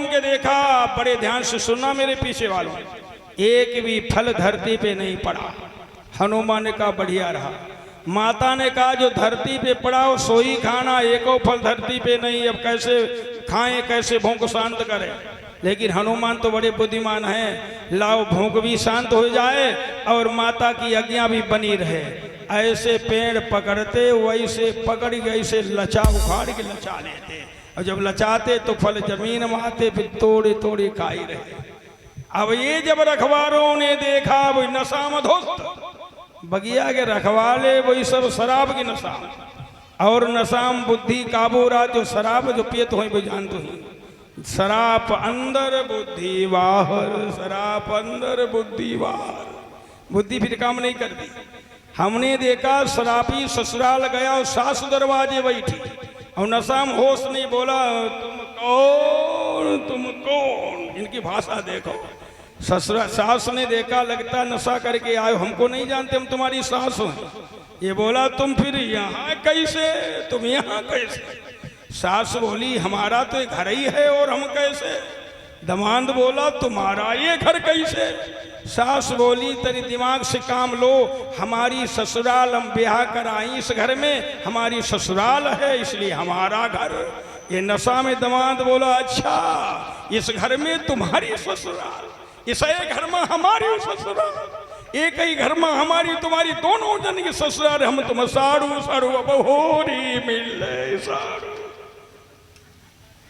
के देखा, बड़े ध्यान से सुनना मेरे पीछे वालों, एक भी फल धरती पे नहीं पड़ा। हनुमान ने कहा बढ़िया रहा। माता ने कहा जो धरती पे पड़ा हो सो ही खाना, एको फल धरती पे नहीं, अब कैसे खाएं, कैसे भूख शांत करें। लेकिन हनुमान तो बड़े बुद्धिमान हैं, लाओ भूख भी शांत हो जाए और माता की आज्ञा भी बनी रहे। ऐसे पेड़ पकड़ते, वैसे पकड़ के ऐसे लचा उखाड़ के लचा लेते, और जब लचाते तो फल जमीन में आते, फिर तोड़े तोड़े खाई रहे। अब ये जब रखवारों ने देखा, वही नशा में धोस्त बगिया के रखवाले, वही सब शराब की नशा, और नशाम बुद्धि काबू रहा। जो शराब जो पियत हो वो जानते ही, शराब अंदर बुद्धि बाहर, शराब अंदर बुद्धि बाहर, बुद्धि फिर काम नहीं करती। हमने देखा शराबी ससुराल गया और सास दरवाजे बैठी और नशा में होश नहीं, बोला तुम कौन, तुम कौन, इनकी भाषा देखो। ससुरा सास ने देखा लगता नशा करके आए, हमको नहीं जानते, हम तुम्हारी सास हो। ये बोला तुम फिर यहाँ कैसे, तुम यहाँ कैसे। सास बोली हमारा तो घर ही है और हम कैसे। दमाद बोला तुम्हारा ये घर कैसे। सास बोली तेरी दिमाग से काम लो, हमारी ससुराल, हम ब्याह कराई इस घर में, हमारी ससुराल है इसलिए हमारा घर। ये नशा में दमाद बोला अच्छा इस घर में तुम्हारी ससुराल, इस एक घर में हमारी ससुराल, एक ही घर में हमारी तुम्हारी, दोनों जन की ससुराल, हम तुम साड़ू साड़ू अब होरी मिले साड़ू।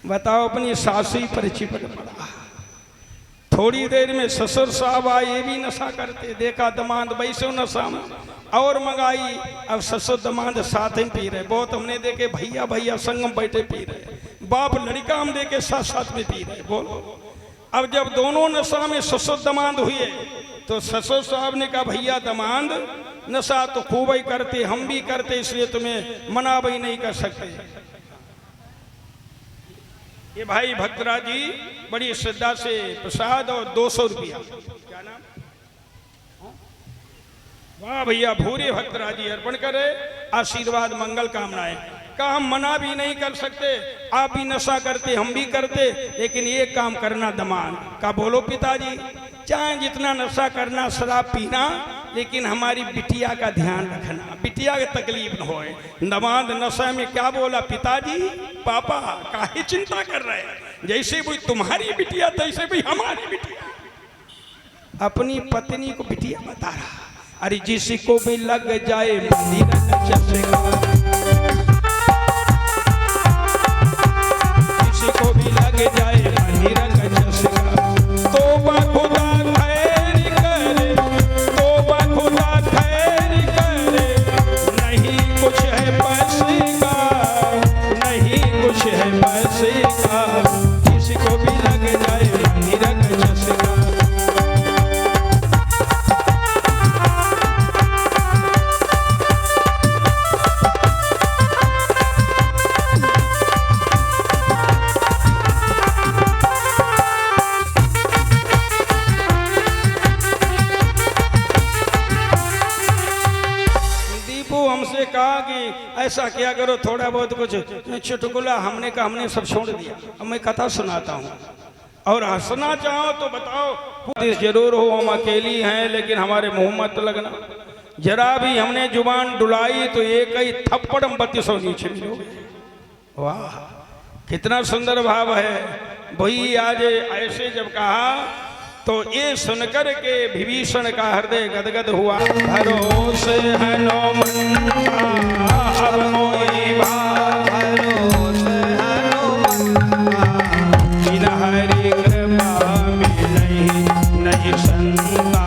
बताओ अपनी सासी पर चिपट पड़ा। थोड़ी देर में ससुर साहब आए, ये भी नशा करते, देखा दमाद वैसे नशा में और मंगाई। अब ससुर दमाद साथ ही पी रहे, बहुत हमने देखे भैया भैया संगम बैठे पी रहे, बाप लड़का हम देखे साथ साथ में पी रहे। बोलो अब जब दोनों नशा में ससुर दमाद हुए तो ससुर साहब ने कहा भैया दमाद नशा तो खूब ही करते, हम भी करते, इसलिए तुम्हें मना भी नहीं कर सकते। ये भाई भक्तराज जी बड़ी श्रद्धा से प्रसाद और 200 रुपया, क्या नाम, वाह भैया भूरे भक्तराज जी अर्पण करे, आशीर्वाद मंगल कामनाएं। का हम मना भी नहीं कर सकते, आप भी नशा करते हम भी करते, लेकिन ये काम करना दमाद का। बोलो पिताजी चाहे जितना नशा करना, शराब पीना, लेकिन हमारी बिटिया का ध्यान रखना, बिटिया की तकलीफ न होए। दमाद नशा में क्या बोला, पिताजी पापा काहे चिंता कर रहे हैं, जैसे भी तुम्हारी बिटिया तैसे भी हमारी बिटिया। अपनी पत्नी को बिटिया बता रहा, अरे जिसको भी लग जाए मंदिर जिसको भी लग जाए मंदिर का चस्का, तौबा खुदा खैर करे, तौबा खुदा खैर करे, नहीं कुछ है पैसे का, नहीं कुछ है पैसे का, जिसको भी लग जाए मंदिर का चस्का। हमसे कहा कि ऐसा क्या करो, थोड़ा बहुत कुछ चुटकुला, हमने कहा हमने सब छोड़ दिया, अब मैं कथा सुनाता हूँ और हंसना चाहो तो बताओ। जरूर हो हम अकेली हैं, लेकिन हमारे मुंह मत लगना। जरा भी हमने जुबान डुलाई तो एक ही थप्पड़ हम 3200 नीचे मिलोगे। वाह कितना सुंदर भाव है। वही आज ऐसे जब कहा तो ये सुनकर के विभीषण का हृदय गदगद हुआ। भरोसे है नो बिना हरि कृपा मिलहि नहीं संता,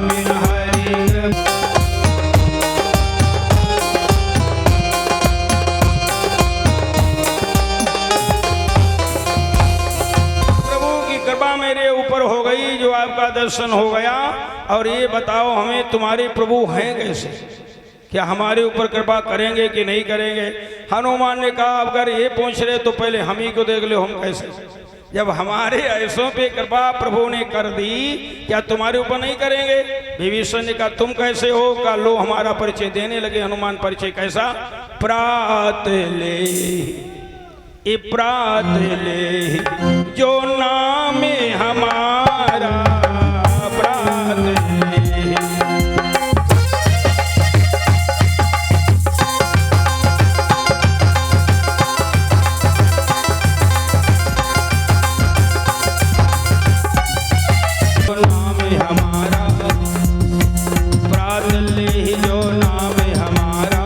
बिना हरि कृपा। मेरे ऊपर हो गई जो आपका दर्शन हो गया। और ये बताओ हमें तुम्हारे प्रभु हैं कैसे, क्या हमारे ऊपर कृपा करेंगे कि नहीं करेंगे। हनुमान ने कहा अगर ये पूछ रहे तो पहले हम ही को देख लो, हम कैसे, जब हमारे ऐसों पे कृपा प्रभु ने कर दी क्या तुम्हारे ऊपर नहीं करेंगे। विभीषण ने कहा तुम कैसे हो, का लो हमारा परिचय देने लगे। हनुमान परिचय कैसा, प्रात ले प्रात ले जो नाम हमारा प्राण ले। जो नाम हमारा प्राण ले, जो नाम हमारा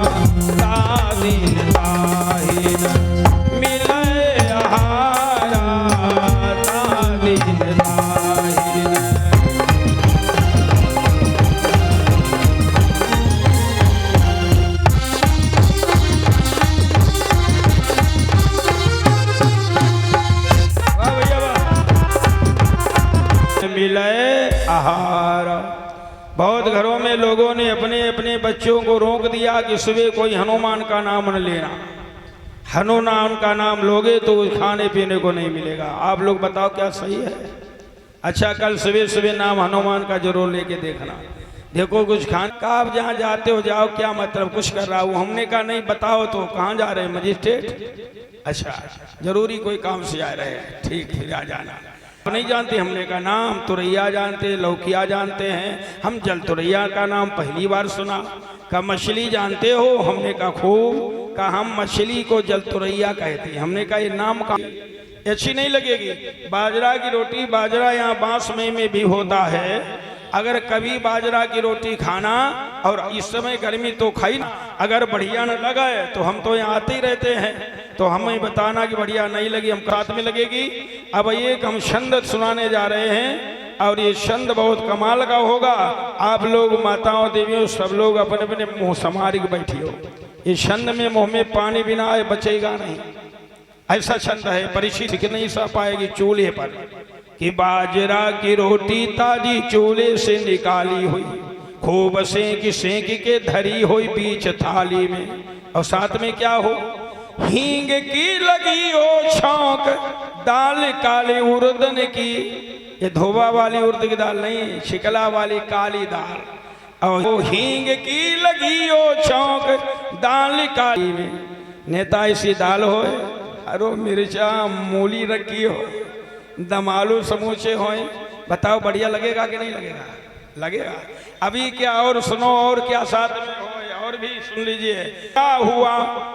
तादीन ताहीन मिले आहारा तादीन ताहीन। वाह भैया वाह। मिले आहारा। बहुत घरों में लोगों ने अपने अपने बच्चों को रोक दिया कि सुबह कोई हनुमान का नाम न लेना, हनुमान का नाम लोगे तो खाने पीने को नहीं मिलेगा। आप लोग बताओ क्या सही है? अच्छा, कल सुबह सुबह नाम हनुमान का जरूर लेके देखना, देखो कुछ खान का। आप जहाँ जाते हो जाओ, क्या मतलब कुछ कर रहा हूँ। हमने कहा नहीं बताओ तो कहाँ जा रहे हैं? मजिस्ट्रेट। अच्छा, जरूरी कोई काम से जा रहे हैं, ठीक फिर आ जाना। नहीं जानते? हमने का नाम तुरैया जानते, लौकिया जानते हैं, हम जल तुरैया का नाम पहली बार सुना। का मछली जानते हो? हमने का खूब। का हम मछली को जल तुरैया कहते हैं। हमने कहा ये नाम का अच्छी नहीं लगेगी। बाजरा की रोटी, बाजरा यहाँ बांस में भी होता है। अगर कभी बाजरा की रोटी खाना, और इस समय गर्मी तो खाई ना, अगर बढ़िया न लगा है तो हम तो यहाँ आते ही रहते हैं, तो हमें बताना कि बढ़िया नहीं लगी, हम साथ में लगेगी। अब एक हम छंद सुनाने जा रहे हैं, और ये छंद बहुत कमाल का होगा। आप लोग माताओं देवियों सब लोग अपने अपने मुंह संभाल के बैठी हो। ये छंद में मुंह में पानी बिना आए बचेगा नहीं, ऐसा छंद है। परिचित नहीं सा पाएगी चूल्हे पर कि बाजरा की रोटी ताजी चूल्हे से निकाली हुई, खूब सेंक के धरी हुई बीच थाली में, और साथ में क्या हो? हींग की लगी हो छौंक, दाल काली उड़दन की। ये धोबा वाली उड़द की दाल नहीं, शिकला वाली काली दाल। और वो हींग की लगी हो छौंक, दाल काली में। नेता ऐसी दाल हो, अरे मिर्चा मूली रखी हो, दमालू समूचे हो, बताओ बढ़िया लगेगा कि नहीं लगेगा? लगेगा। अभी क्या और सुनो, और क्या साथ में हो, और भी सुन लीजिए। क्या हुआ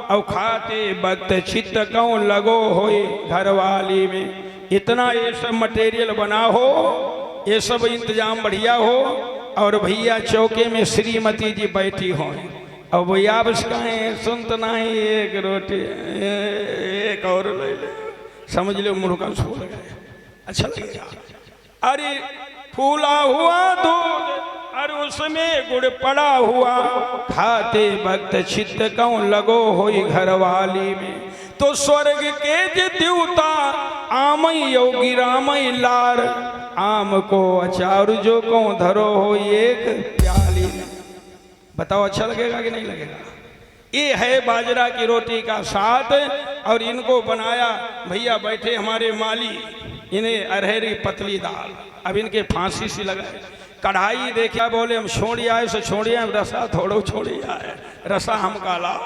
और खाते वक्त चित्त क्यों लगो होए घरवाली में। इतना ये सब मटेरियल बना हो, ये सब इंतजाम बढ़िया हो, और भैया चौके में श्रीमती जी बैठी हो, और भैया बस कहें सुनत नहीं, एक रोटी एक और ले ले, समझ लो मुर्गा सो गए, अच्छा लगेगा। अरे फूला हुआ दूध और उसमें गुड़ पड़ा हुआ, खाते वक्त चित्त क्यों लगो होई घरवाली में। तो स्वर्ग के देवता आमई योगी रामई लार, आम को अचार जो को धरो हो एक प्याली में। बताओ अच्छा लगेगा कि नहीं लगेगा? ये है बाजरा की रोटी का स्वाद, और इनको बनाया भैया बैठे हमारे माली, इन्हें अरहरी पतली दाल। अब इनके फांसी सी लगाए, कढ़ाई देखा, बोले हम छोड़िया से छोड़िया, रसा थोड़ो छोड़िया है, रसा हम काला।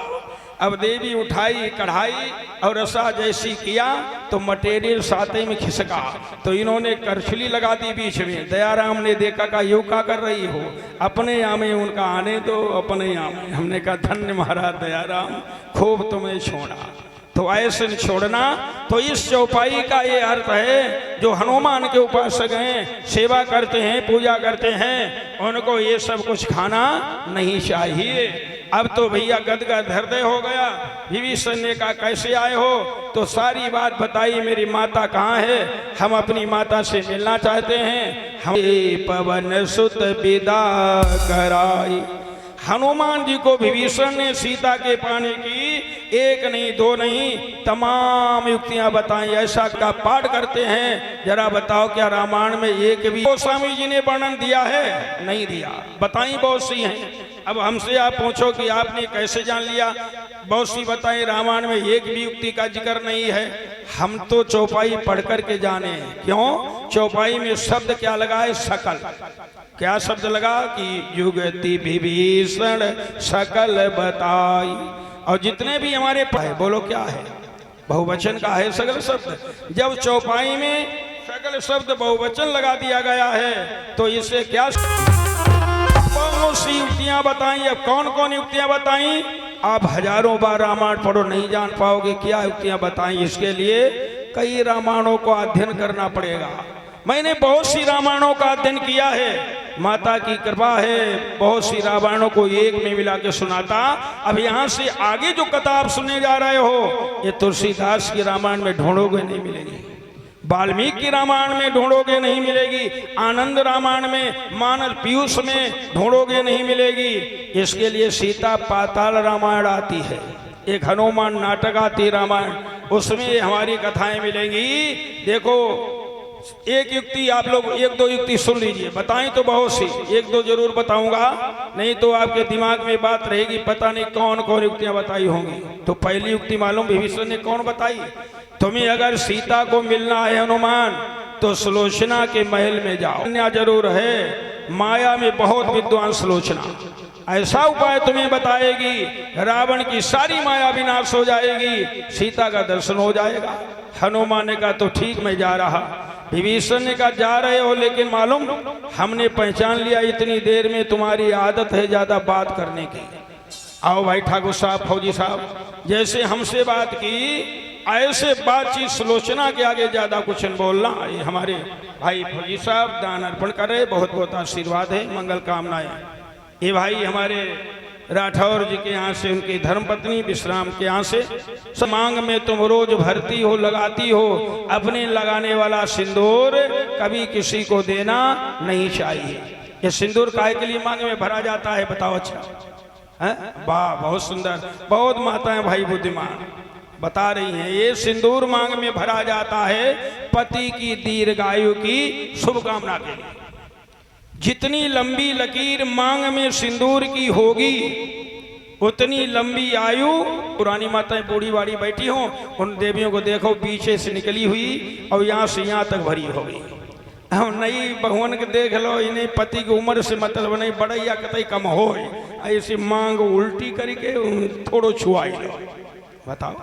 अब देवी उठाई कढ़ाई और रसा जैसी किया तो मटेरियल साथे में खिसका, तो इन्होंने करछली लगा दी बीच में। दयाराम ने देखा का यूं का कर रही हो, अपने यहाँ में उनका आने दो, अपने यहाँ में। हमने कहा धन्य महाराज दयाराम, खूब तुम्हें छोड़ा। तो ऐसे छोड़ना, तो इस चौपाई का ये अर्थ है, जो हनुमान के उपासक हैं, सेवा करते हैं, पूजा करते हैं, उनको ये सब कुछ खाना नहीं चाहिए। अब तो भैया गदगद हृदय हो गया। विभीषण ने कहा कैसे आए हो? तो सारी बात बताई, मेरी माता कहाँ है, हम अपनी माता से मिलना चाहते हैं, हम पवन सुत विदा कराई। हनुमान जी को विभीषण ने सीता के पाने की एक नहीं दो नहीं तमाम युक्तियां बताई। ऐसा का पाठ करते हैं, जरा बताओ क्या रामायण में एक भी गोस्वामी जी ने वर्णन दिया है? नहीं दिया। बताई बहुत सी हैं। अब हमसे आप पूछो कि आपने कैसे जान लिया? बहुत सी बताएं, रामायण में एक भी युक्ति का जिक्र नहीं है। हम तो चौपाई पढ़ कर के जाने। क्यों? चौपाई में शब्द क्या लगा है? सकल। क्या शब्द लगा कि युगति विभीषण सकल बताई। और जितने भी हमारे बोलो क्या है? बहुवचन का है सकल शब्द। जब चौपाई में सकल शब्द बहुवचन लगा दिया गया है तो इससे क्या कौन सी युक्तियां बताई। अब कौन कौन युक्तियां बताई, आप हजारों बार रामायण पढ़ो नहीं जान पाओगे क्या युक्तियां बताई। इसके लिए कई रामायणों को अध्ययन करना पड़ेगा। मैंने बहुत सी रामायणों का अध्ययन किया है, माता की कृपा है, बहुत सी रामायणों को एक में मिला के सुनाता। अब यहाँ से आगे जो कथा आप सुनने जा रहे हो ये तुलसीदास की रामायण में ढूंढोगे नहीं मिलेगी, वाल्मीकि की रामायण में ढूंढोगे नहीं मिलेगी, आनंद रामायण में, मानल पीयूष में ढूंढोगे नहीं मिलेगी। इसके लिए सीता पाताल रामायण आती है, एक हनुमान नाटक आती रामायण, उसमें हमारी कथाएं मिलेंगी। देखो एक युक्ति आप लोग एक दो युक्ति सुन लीजिए, बताएं तो बहुत सी, एक दो जरूर बताऊंगा, नहीं तो आपके दिमाग में बात रहेगी पता नहीं कौन कौन युक्तियां बताई होंगी। तो पहली युक्ति मालूम विभीषण ने कौन बताई, तुम्हें अगर सीता को मिलना है हनुमान तो सुलोचना के महल में जाओ। जरूर है, माया में बहुत विद्वान सुलोचना, ऐसा उपाय तुम्हें बताएगी रावण की सारी माया विनाश हो जाएगी, सीता का दर्शन हो जाएगा। हनुमान ने कहा तो ठीक मैं जा रहा। विभीषण ने कहा जा रहे हो लेकिन मालूम हमने पहचान लिया इतनी देर में तुम्हारी आदत है ज्यादा बात करने की। आओ भाई ठाकुर साहब, फौजी साहब, जैसे हमसे बात की ऐसे बातचीत सुलोचना के आगे ज्यादा कुछ न बोलना। ये हमारे भाई फौजी साहब दान अर्पण कर रहे, बहुत बहुत आशीर्वाद है, मंगल कामनाएं। ये भाई हमारे राठौर जी के यहाँ से उनकी धर्मपत्नी विश्राम के यहाँ से मांग में तुम रोज भरती हो, लगाती हो, अपने लगाने वाला सिंदूर कभी किसी को देना नहीं चाहिए। ये सिंदूर काहे के लिए मांग में भरा जाता है बताओ। अच्छा है, वाह बहुत सुंदर, बहुत माताएं भाई बुद्धिमान बता रही हैं। ये सिंदूर मांग में भरा जाता है पति की दीर्घायु की शुभकामना के लिए। जितनी लंबी लकीर मांग में सिंदूर की होगी उतनी लंबी आयु। पुरानी माताएं बूढ़ी बाड़ी बैठी हों, उन देवियों को देखो पीछे से निकली हुई और यहाँ से यहाँ तक भरी होगी। नई बहुवन के देख लो, इन्हें पति की उम्र से मतलब नहीं, बड़ैया कतई कम हो, ऐसी मांग उल्टी करके थोड़ो छुआई लो। बताओ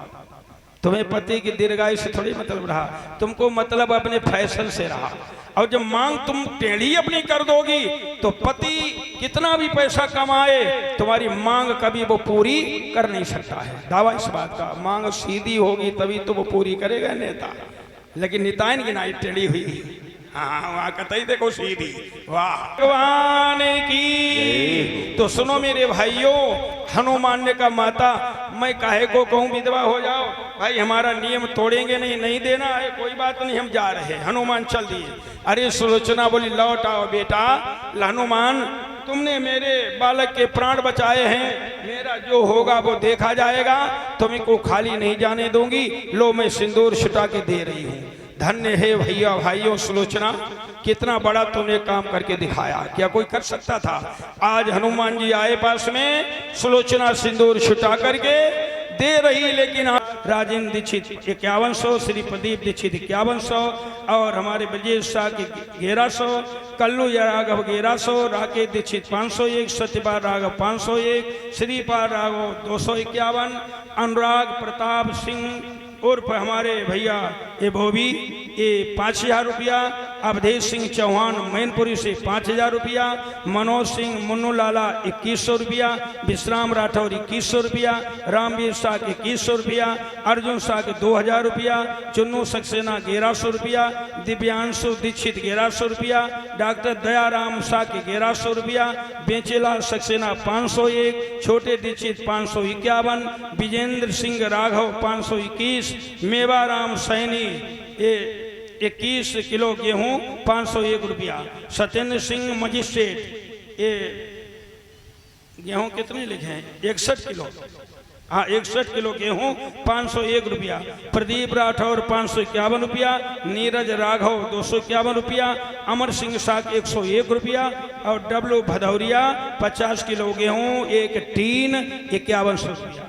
तुम्हें पति की दीर्घायु से थोड़ी मतलब रहा, तुमको मतलब अपने फैशन से रहा। और जब मांग तुम टेढ़ी अपनी कर दोगी तो पति कितना भी पैसा कमाए तुम्हारी मांग कभी वो पूरी कर नहीं सकता है। दावा इस बात का, मांग सीधी होगी तभी तो वो पूरी करेगा नेता, लेकिन निताइन की नाई टेढ़ी हुई। हाँ वहाँ कतई देखो सीधी, वाह भगवान की। तो सुनो मेरे भाइयों, हनुमान ने कहा माता मैं काहे को कहूँ विधवा हो जाओ, भाई हमारा नियम तोड़ेंगे नहीं, नहीं देना है, कोई बात नहीं हम जा रहे हैं। हनुमान चल दिए। अरे सुलोचना बोली लौट आओ बेटा। हनुमान तुमने मेरे बालक के प्राण बचाए हैं, मेरा जो होगा वो देखा जाएगा, तुम्हें को खाली नहीं जाने दूंगी। लो मैं सिंदूर छुटा के दे रही हूँ। धन्य है भैया भाइयों सुलोचना, कितना बड़ा तुमने काम करके दिखाया, क्या कोई कर सकता था। आज हनुमान जी आए पास में, सुलोचना सिंदूर छुटा करके दे रही, लेकिन राजेंद्र दीक्षित 5100, श्री प्रदीप दीक्षित 5100 और हमारे ब्रजेश शाह की 1100, कल्लू राघव 1100, राकेश दीक्षित 501, सत्यपाल राघव 501, श्रीपाल राघव 251, अनुराग प्रताप सिंह उर्फ हमारे भैया ये भोवी ये 5000 रुपया, अवधेश सिंह चौहान मैनपुरी से 5000 रुपया, मनोज सिंह मुन्नू लाला 2100 रुपया, विश्राम राठौर 2100 रुपया, रामवीर शाह के 2100 रुपया, अर्जुन शाह के 2000 रुपया, चुन्नू सक्सेना 1100 रुपया, दिव्यांशु दीक्षित 1100 रुपया, डॉक्टर दयाराम शाह के 1100 रुपया, बेचेलाल सक्सेना 501, छोटे दीक्षित 551, विजेंद्र सिंह राघव 521, मेवाराम सैनी ये 21 किलो गेहूं 501 रुपया, सत्येंद्र सिंह मजिस्ट्रेट ये गेहूं कितने लिखे हैं 61 किलो, हाँ 61 किलो गेहूं 501 रुपया, प्रदीप राठौर 551 रुपया, नीरज राघव 251 रुपया, अमर सिंह साग 101 रुपया और डब्लू भदौरिया 50 किलो गेहूं एक टीन 5100 रुपया।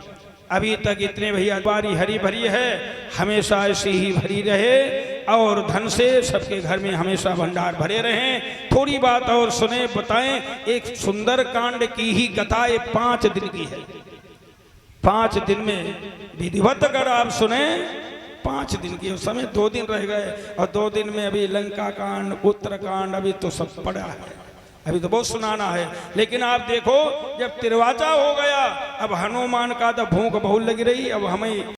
अभी तक इतने भैया बारी हरी भरी है, हमेशा ऐसी ही भरी रहे और धन से सबके घर में हमेशा भंडार भरे रहें। थोड़ी बात और सुने बताएं, एक सुंदर कांड की ही कथा 5 दिन की है। 5 दिन में विधिवत अगर आप सुने 5 दिन की, उस समय 2 दिन रह गए और 2 दिन में अभी लंका कांड, उत्तरकांड अभी तो सब पड़ा है, अभी तो बहुत सुनाना है। लेकिन आप देखो जब तिरवाचा हो गया, अब हनुमान का तो भूख बहुत लगी रही, अब हमें